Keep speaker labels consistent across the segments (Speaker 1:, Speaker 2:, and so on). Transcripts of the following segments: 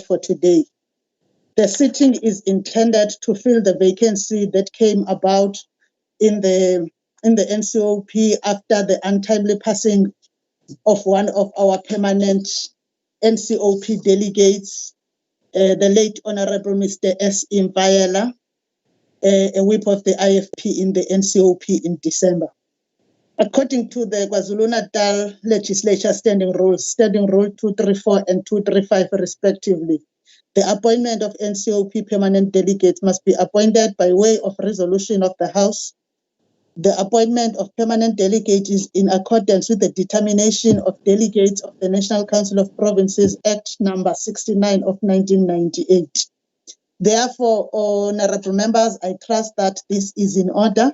Speaker 1: for today. The sitting is intended to fill the vacancy that came about in the NCOP after the untimely passing of one of our permanent NCOP delegates, the late Honorable Mr. S. Imvayela, a whip of the IFP in the NCOP in December. According to the KwaZulu-Natal Legislature Standing Rules, Standing Rule 234 and 235 respectively, the appointment of NCOP permanent delegates must be appointed by way of resolution of the House. The appointment of permanent delegates is in accordance with the determination of delegates of the National Council of Provinces Act number 69 of 1998. Therefore, honorable members, I trust that this is in order.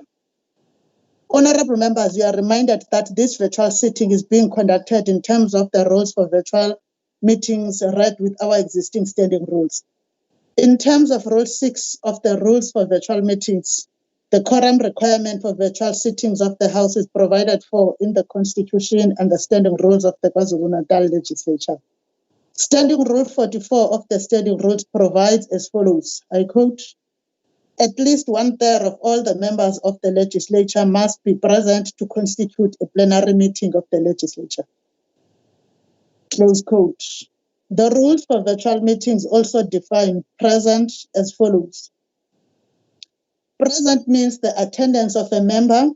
Speaker 1: Honorable members, you are reminded that this virtual sitting is being conducted in terms of the rules for virtual meetings read with our existing standing rules. In terms of Rule 6 of the rules for virtual meetings, the quorum requirement for virtual sittings of the House is provided for in the Constitution and the standing rules of the KwaZulu-Natal Legislature. Standing Rule 44 of the standing rules provides as follows, I quote, "At least 1/3 of all the members of the legislature must be present to constitute a plenary meeting of the legislature." Close quote. The rules for virtual meetings also define present as follows. Present means the attendance of a member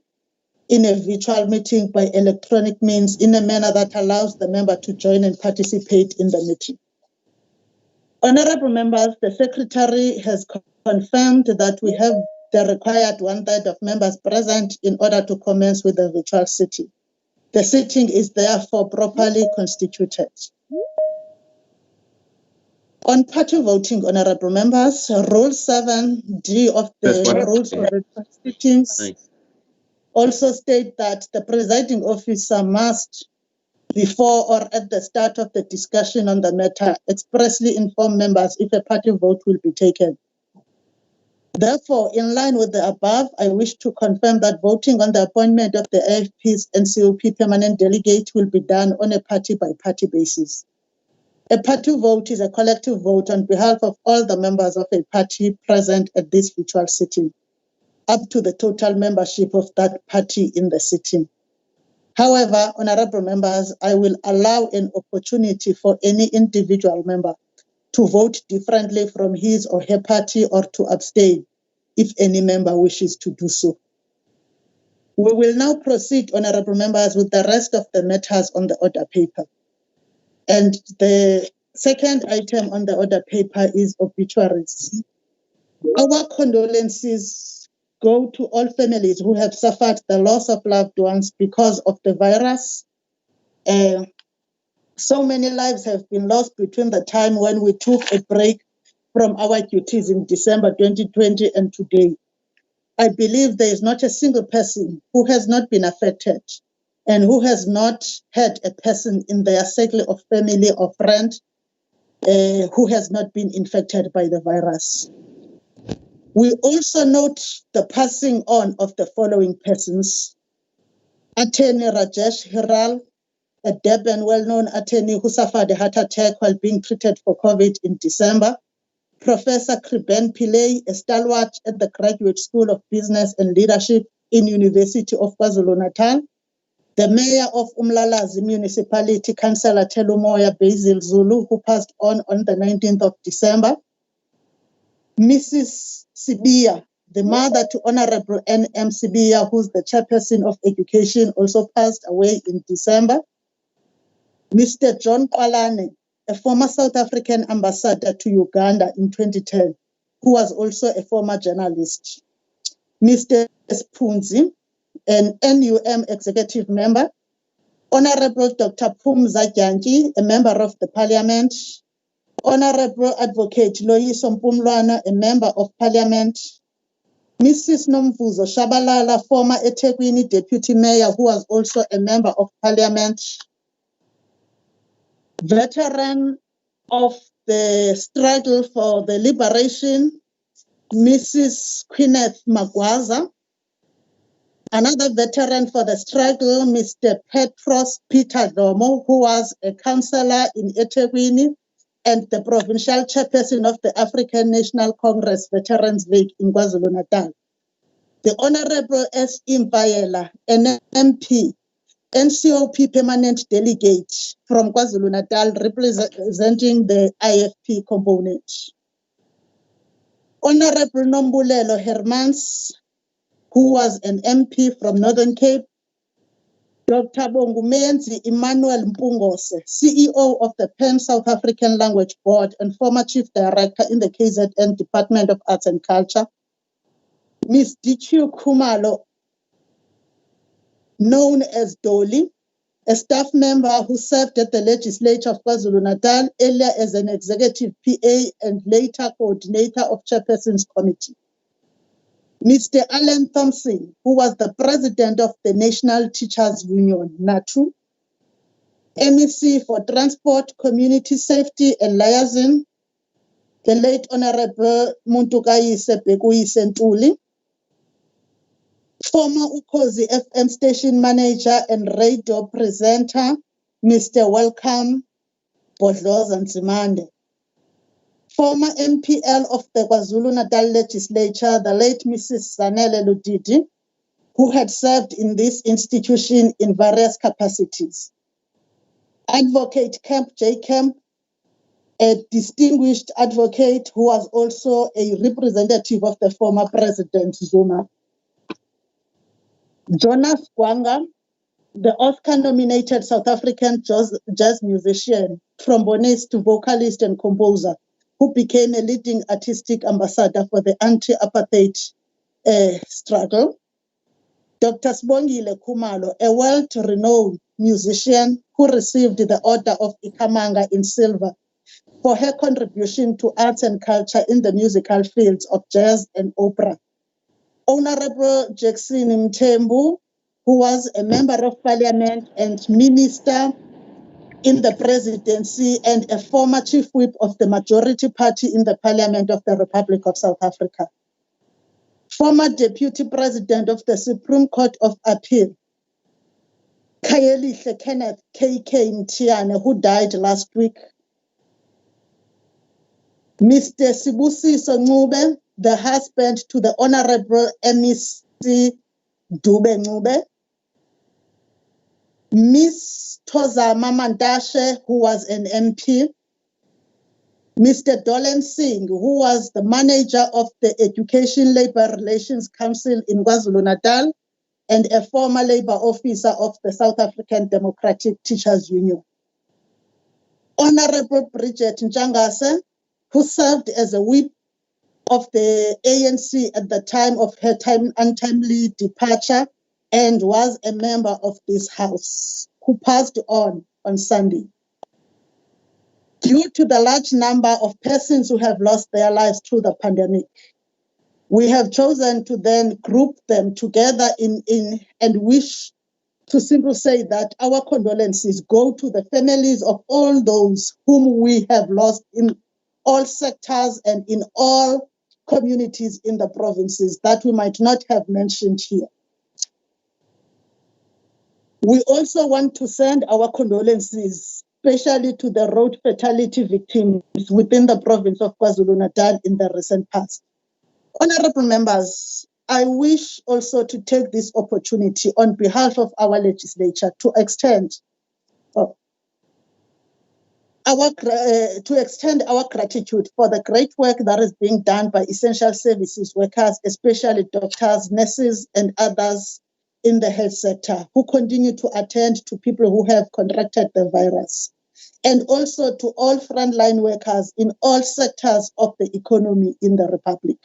Speaker 1: in a virtual meeting by electronic means in a manner that allows the member to join and participate in the meeting. Honorable members, the Secretary has confirmed that we have the required 1/3 of members present in order to commence with the virtual sitting. The sitting is therefore properly constituted. On party voting, honorable members, Rule 7D of the rules for virtual sittings also state that the presiding officer must, before or at the start of the discussion on the matter, expressly inform members if a party vote will be taken. Therefore, in line with the above, I wish to confirm that voting on the appointment of the AFP's NCOP permanent delegate will be done on a party-by-party basis. A party vote is a collective vote on behalf of all the members of a party present at this virtual sitting, up to the total membership of that party in the sitting. However, honorable members, I will allow an opportunity for any individual member to vote differently from his or her party or to abstain if any member wishes to do so. We will now proceed, honorable members, with the rest of the matters on the order paper. And the second item on the order paper is obituaries. Our condolences go to all families who have suffered the loss of loved ones because of the virus. So many lives have been lost between the time when we took a break from our duties in December 2020 and today. I believe there is not a single person who has not been affected and who has not had a person in their circle of family or friend who has not been infected by the virus. We also note the passing on of the following persons. Attorney Rajesh Hiral, a Durban well-known attorney who suffered a heart attack while being treated for COVID in December. Professor Kriben Pillay, a stalwart at the Graduate School of Business and Leadership in University of KwaZulu-Natal. The Mayor of Umlalazi Municipality, Councillor Telumoya Basil Zulu, who passed on the 19th of December. Mrs. Sibiya, the mother to Honorable N.M. Sibiya, who's the chairperson of education, also passed away in December. Mr. John Kwalane, a former South African ambassador to Uganda in 2010, who was also a former journalist. Mr. Spunzi, an NUM executive member. Honorable Dr. Phumza Gyanji, a member of the parliament. Honorable Advocate Loyiso Mpumlwana, a member of parliament. Mrs. Nomvuzo Shabalala, former eThekwini deputy mayor, who was also a member of parliament. Veteran of the struggle for the liberation, Mrs. Queeneth Magwaza. Another veteran for the struggle, Mr. Petros Peter Domo, who was a councillor in eThekwini and the provincial chairperson of the African National Congress Veterans League in KwaZulu-Natal. The Honorable S. Impayela, an MP, NCOP permanent delegate from KwaZulu-Natal representing the IFP component. Honorable Nombulelo Hermans, who was an MP from Northern Cape. Dr. Bongumenzi Emmanuel Mpungose, CEO of the PEN South African Language Board and former Chief Director in the KZN Department of Arts and Culture. Ms. DQ Khumalo, known as Dolly, a staff member who served at the legislature of KwaZulu-Natal, earlier as an executive PA and later coordinator of Chairperson's Committee. Mr. Alan Thompson, who was the president of the National Teachers Union, NATU, MEC for Transport, Community Safety and Liaison, the late Honorable Muntukayise Bekuyise Ntuli, former Ukhozi FM station manager and radio presenter, Mr. Welcome Bodloza Nzimande, former MPL of the KwaZulu-Natal legislature, the late Mrs. Zanele Ludidi, who had served in this institution in various capacities. Advocate Camp J. Camp, a distinguished advocate who was also a representative of the former President Zuma. Jonas Gwanga, the Oscar-nominated South African jazz musician, trombonist, vocalist, and composer, who became a leading artistic ambassador for the anti-apartheid struggle. Dr. Sibongile Khumalo, a world-renowned musician who received the Order of Ikhamanga in silver for her contribution to arts and culture in the musical fields of jazz and opera. Honorable Jackson Mthembu, who was a member of parliament and minister in the presidency and a former chief whip of the majority party in the parliament of the Republic of South Africa. Former deputy president of the Supreme Court of Appeal, Khayelihle Kenneth K.K. Mtiane, who died last week. Mr. Sibusiso Ncube, the husband to the Honorable MEC Dube Ncube. Ms. Toza Mamandashe, who was an MP. Mr. Dolan Singh, who was the manager of the Education Labour Relations Council in KwaZulu-Natal and a former labour officer of the South African Democratic Teachers Union. Honorable Bridget Njangase, who served as a whip of the ANC at the time of her untimely departure and was a member of this house, who passed on Sunday. Due to the large number of persons who have lost their lives through the pandemic, we have chosen to then group them together and wish to simply say that our condolences go to the families of all those whom we have lost in all sectors and in all communities in the provinces that we might not have mentioned here. We also want to send our condolences, especially to the road fatality victims within the province of KwaZulu-Natal in the recent past. Honorable members, I wish also to take this opportunity on behalf of our legislature to extend our gratitude for the great work that is being done by essential services workers, especially doctors, nurses, and others in the health sector who continue to attend to people who have contracted the virus, and also to all frontline workers in all sectors of the economy in the Republic.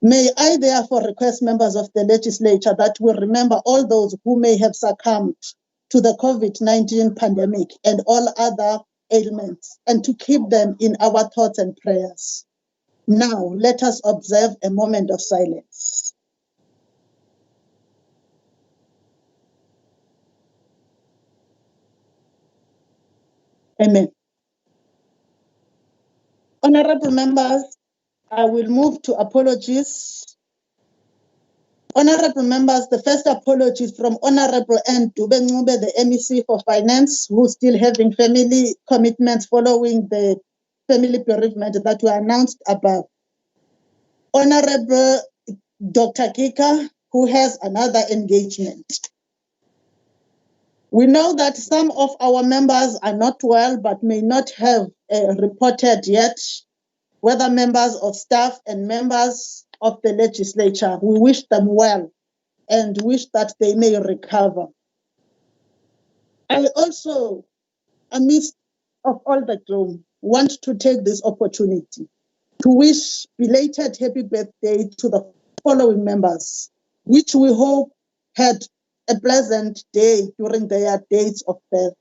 Speaker 1: May I therefore request members of the legislature that we remember all those who may have succumbed to the COVID-19 pandemic and all other ailments, and to keep them in our thoughts and prayers. Now, let us observe a moment of silence. Amen. Honorable members, I will move to apologies. Honorable members, the first apology is from Honorable N. Dube Ncube, the MEC for Finance, who's still having family commitments following the family bereavement that were announced above. Honorable Dr. Kika, who has another engagement. We know that some of our members are not well, but may not have reported yet, whether members of staff and members of the legislature. We wish them well and wish that they may recover. I also, amidst of all the gloom, want to take this opportunity to wish belated happy birthday to the following members, which we hope had a pleasant day during their dates of birth.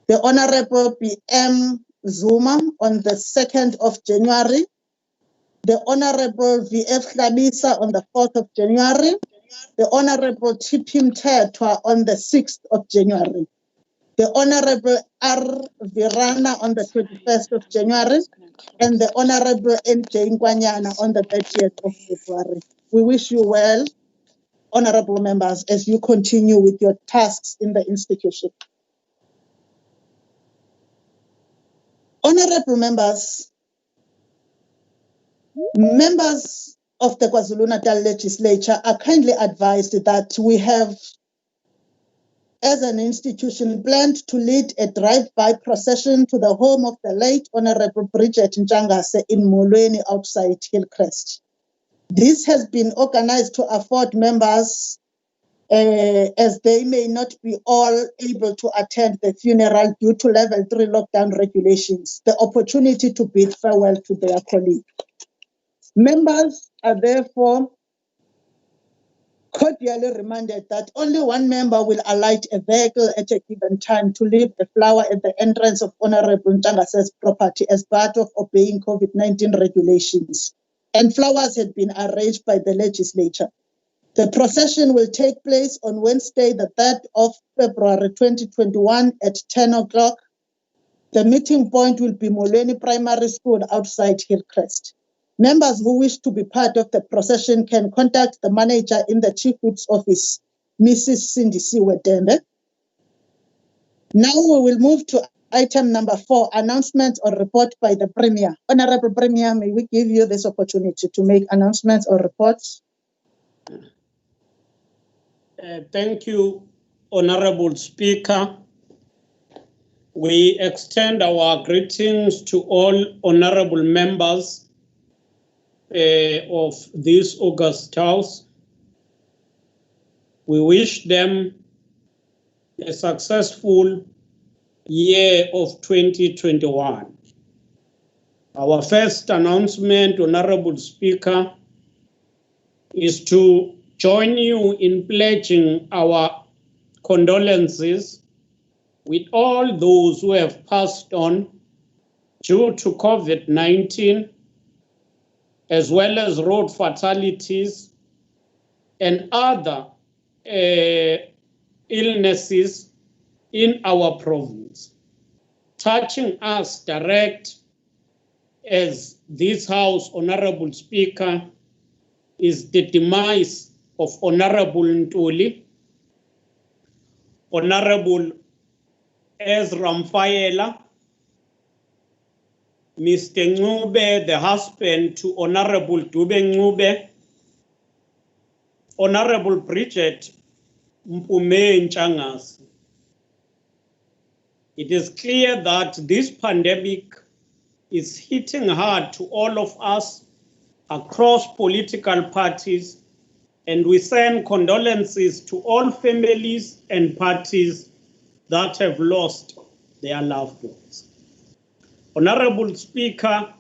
Speaker 1: The Honorable B.M. Zuma on the 2nd of January, the Honorable V.F. Hlabisa on the 4th of January, the Honorable T.P. Mthethwa on the 6th of January, the Honorable R. Virana on the 21st of January, and the Honorable N.J. Nkwanyana on the 30th of February. We wish you well, honorable members, as you continue with your tasks in the institution. Honorable members, members of the KwaZulu-Natal legislature are kindly advised that we have, as an institution, planned to lead a drive-by procession to the home of the late Honorable Bridget Njangase in Molweni outside Hillcrest. This has been organized to afford members, as they may not be all able to attend the funeral due to level 3 lockdown regulations, the opportunity to bid farewell to their colleague. Members are therefore cordially reminded that only one member will alight a vehicle at a given time to leave a flower at the entrance of Honorable Njangase's property as part of obeying COVID-19 regulations, and flowers had been arranged by the legislature. The procession will take place on Wednesday, the 3rd of February 2021 at 10 o'clock. The meeting point will be Molweni Primary School outside Hillcrest. Members who wish to be part of the procession can contact the manager in the Chief Whip's office, Mrs. Cindy Siwedembe. Now we will move to item number 4, announcements or report by the Premier. Honorable Premier, may we give you this opportunity to make announcements or reports?
Speaker 2: Thank you, Honorable Speaker. We extend our greetings to all honorable members of this August House. We wish them a successful year of 2021. Our first announcement, Honorable Speaker, is to join you in pledging our condolences with all those who have passed on due to COVID-19, as well as road fatalities and other illnesses in our province. Touching us direct as this House, Honorable Speaker, is the demise of Honorable Ntuli, Honorable Ezra Mfayela, Mr. Ncube, the husband to Honorable Dube Ncube, Honorable Bridget Mpume Njangase. It is clear that this pandemic is hitting hard to all of us across political parties, and we send condolences to all families and parties that have lost their loved ones. Honorable Speaker,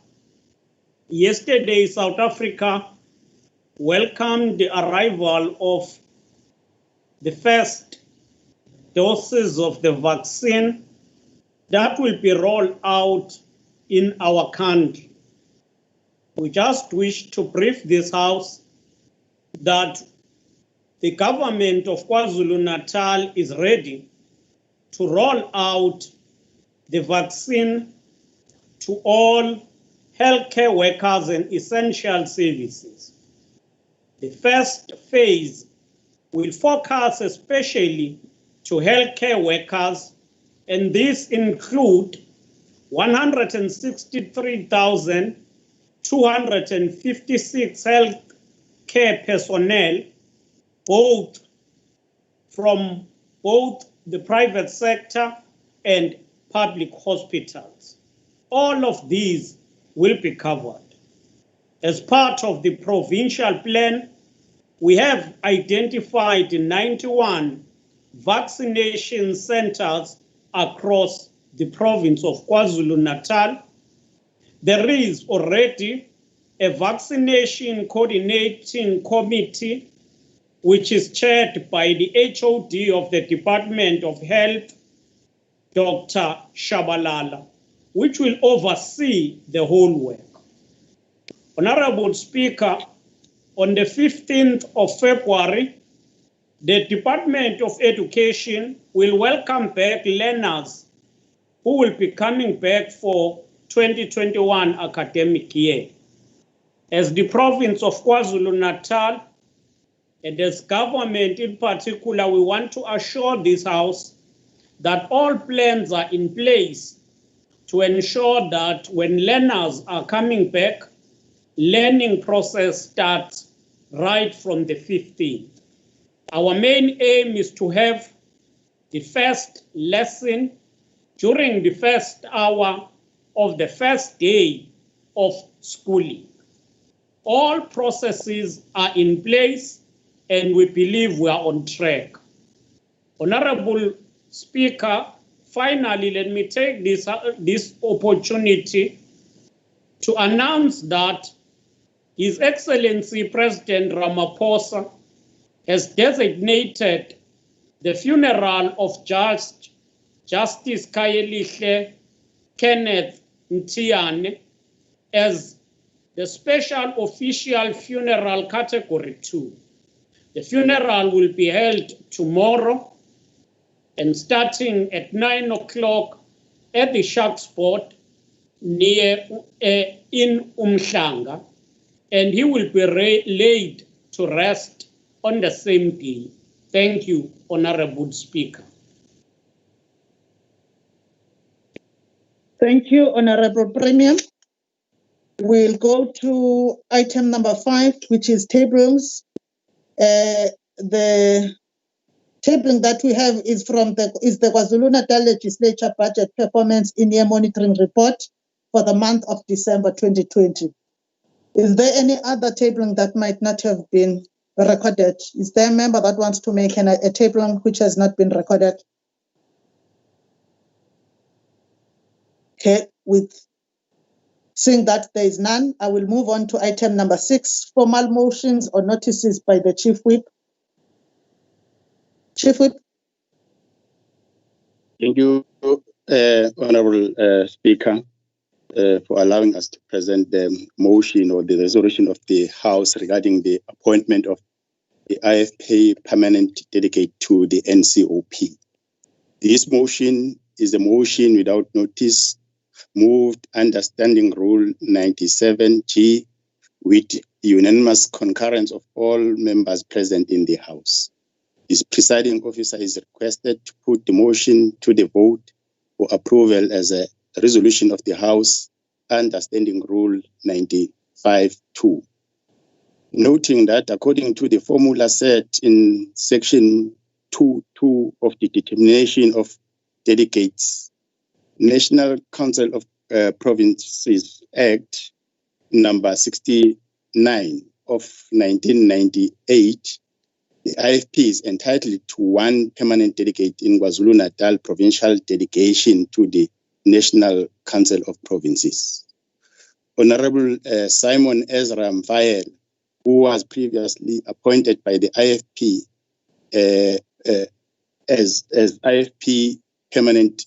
Speaker 2: yesterday South Africa welcomed the arrival of the first doses of the vaccine that will be rolled out in our country. We just wish to brief this House that the government of KwaZulu-Natal is ready to roll out the vaccine to all healthcare workers and essential services. The first phase will focus especially to healthcare workers, and this includes 163,256 health care personnel, both from both the private sector and public hospitals. All of these will be covered. As part of the provincial plan, we have identified 91 vaccination centers across the province of KwaZulu-Natal. There is already a vaccination coordinating committee which is chaired by the HOD of the Department of Health, Dr. Shabalala, which will oversee the whole work. Honorable Speaker, on the 15th of February, the Department of Education will welcome back learners who will be coming back for 2021 academic year. As the province of KwaZulu-Natal, and as government in particular, we want to assure this House that all plans are in place to ensure that when learners are coming back, learning process starts right from the 15th. Our main aim is to have the first lesson during the first hour of the first day of schooling. All processes are in place and we believe we are on track. Honorable Speaker, finally, let me take this opportunity to announce that His Excellency President Ramaphosa has designated the funeral of Justice Khayelihle Kenneth Mtiane as the special official funeral category 2. The funeral will be held tomorrow and starting at 9 o'clock at the Shark Spot near in Umhlanga, and he will be laid to rest on the same day. Thank you, Honorable Speaker.
Speaker 1: Thank you, Honorable Premier. We'll go to item number 5, which is tablings. The tabling that we have is the KwaZulu-Natal Legislature Budget Performance in-year monitoring report for the month of December 2020. Is there any other tabling that might not have been recorded? Is there a member that wants to make a tabling which has not been recorded? Okay, with seeing that there is none, I will move on to item number 6, formal motions or notices by the Chief Whip. Chief Whip.
Speaker 3: Thank you, Honorable Speaker, for allowing us to present the motion or the resolution of the House regarding the appointment of the IFP permanent delegate to the NCOP. This motion is a motion without notice, moved under Standing Rule 97G with unanimous concurrence of all members present in the House. This presiding officer is requested to put the motion to the vote for approval as a resolution of the House under Standing Rule 95(2). Noting that according to the formula set in Section 2.2 of the Determination of Delegates, National Council of Provinces Act number 69 of 1998, the IFP is entitled to one permanent delegate in KwaZulu-Natal provincial delegation to the National Council of Provinces. Honorable Simon Ezra Mfael, who was previously appointed by the IFP as IFP permanent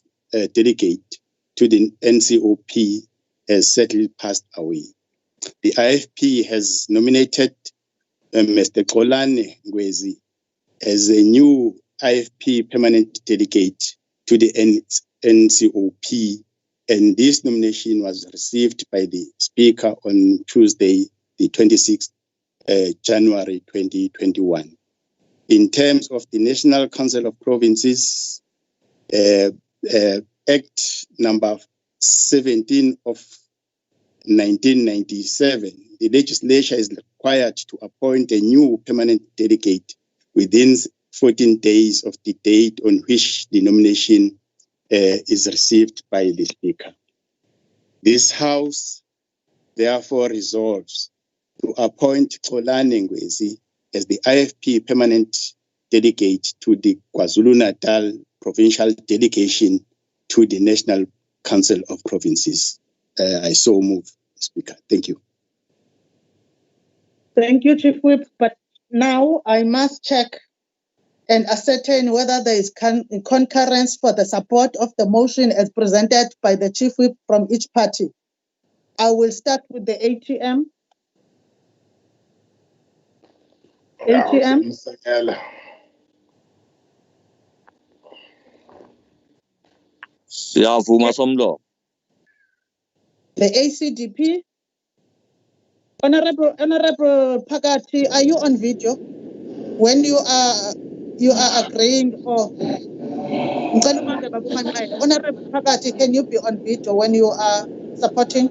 Speaker 3: delegate to the NCOP, has sadly passed away. The IFP has nominated Mr. Kolane Ngwezi as a new IFP permanent delegate to the NCOP, and this nomination was received by the Speaker on Tuesday, the 26th January 2021. In terms of the National Council of Provinces, Act number 17 of 1997, the legislature is required to appoint a new permanent delegate within 14 days of the date on which the nomination is received by the Speaker. This House therefore resolves to appoint Xolani Ngwezi as the IFP permanent delegate to the KwaZulu-Natal provincial delegation to the National Council of Provinces. I so move, Speaker. Thank you.
Speaker 1: Thank you, Chief Whip. But now I must check and ascertain whether there is concurrence for the support of the motion as presented by the Chief Whip from each party. I will start with the ATM. ATM. The ACDP. Honorable Phakathi, are you on video when you are agreeing or Honorable Phakathi, can you be on video when you are supporting?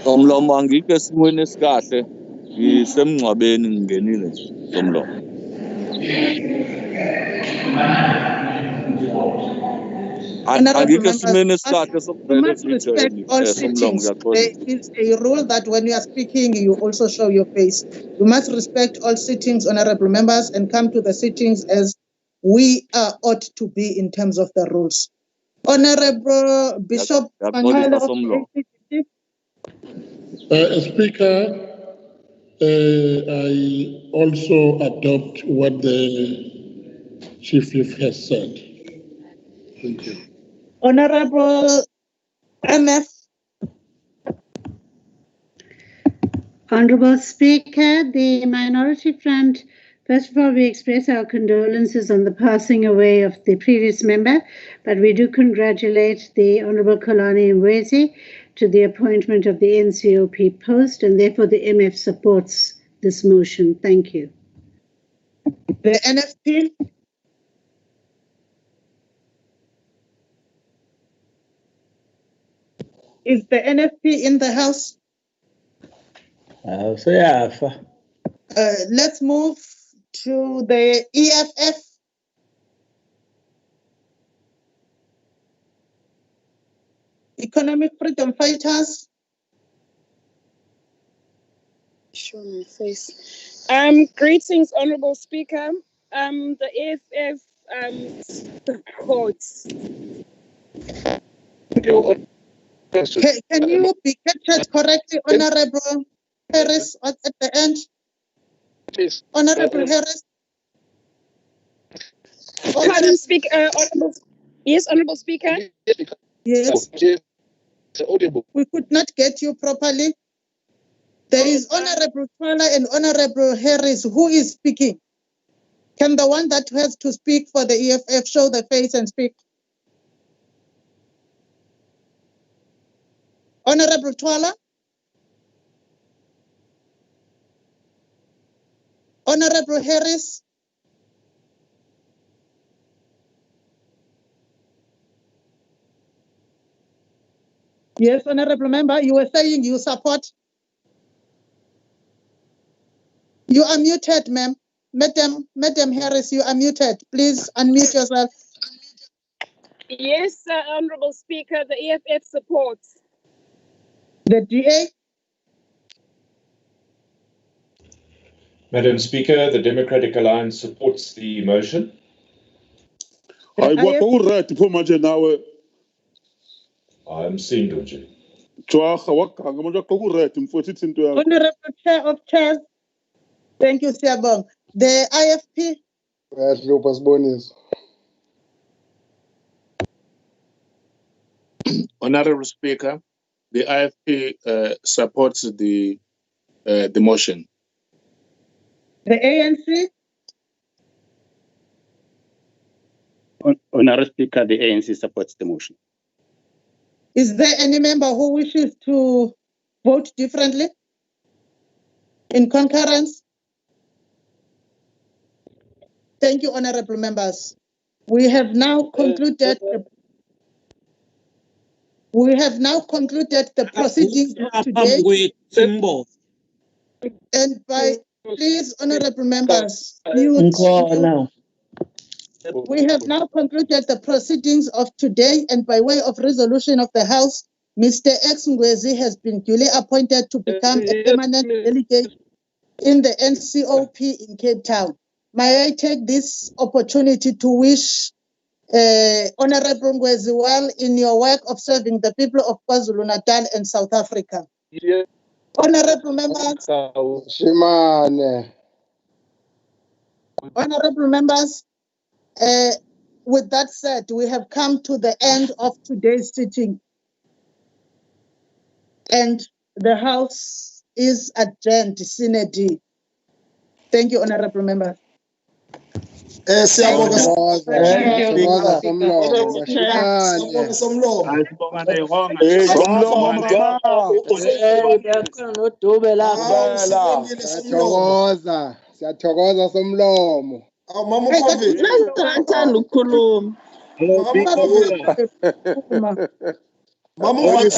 Speaker 4: Somlomo angikho esimweni esikahle ngisemngcwabeni ngingenile nje Somlomo. Angikho esimweni esikahle sokuvela video Somlomo
Speaker 1: There is a rule that when you are speaking, you also show your face. We must respect all sittings, honorable members, and come to the sittings as we ought to be in terms of the rules. Honorable Bishop Manuel of ACDP.
Speaker 5: Speaker, I also adopt what the Chief Whip has said. Thank you.
Speaker 1: Honorable MF.
Speaker 6: Honorable Speaker, the Minority Front, first of all, we express our condolences on the passing away of the previous member, but we do congratulate the Honorable Xolani Ngwezi to the appointment of the NCOP post, and therefore the MF supports this motion. Thank you.
Speaker 1: The NFP. Is the NFP in the House? Let's move to the EFF. Economic Freedom Fighters.
Speaker 7: Show my face. Greetings, Honorable Speaker. The EFF supports.
Speaker 1: Can you be captured correctly, Honorable Harris, at the end? Please. Honorable Harris.
Speaker 7: Pardon, Speaker. Honorable. Yes, Honorable Speaker.
Speaker 1: Yes. We could not get you properly. There is Honorable Twala and Honorable Harris. Who is speaking? Can the one that has to speak for the EFF show the face and speak? Honorable Twala? Honorable Harris? Yes, Honorable Member, you were saying you support. You are muted, ma'am. Madam Harris, you are muted. Please unmute yourself.
Speaker 7: Yes, Honorable Speaker, the EFF supports.
Speaker 1: The DA?
Speaker 8: Madam Speaker, the Democratic Alliance supports the motion.
Speaker 5: I'm
Speaker 8: Msindoji.
Speaker 1: Honorable Chair of Chairs. Thank you, Siabong. The IFP?
Speaker 9: Honorable Speaker, the IFP supports the motion.
Speaker 1: The ANC?
Speaker 3: Honorable Speaker, the ANC supports the motion.
Speaker 1: Is there any member who wishes to vote differently? In concurrence? Thank you, honorable members. We have now concluded. We have now concluded the proceedings of today. And by, please, honorable members, mute. We have now concluded the proceedings of today, and by way of resolution of the House, Mr. X Ngwezi has been duly appointed to become a permanent delegate in the NCOP in Cape Town. May I take this opportunity to wish Honorable Ngwezi well in your work of serving the people of KwaZulu-Natal and South Africa.
Speaker 9: Yeah.
Speaker 1: Honorable members, honorable members, with that said, we have come to the end of today's sitting, and the House is adjourned sine die. Thank you, honorable members.
Speaker 10: Siyathokoza somlomo.
Speaker 1: Mama
Speaker 10: Mama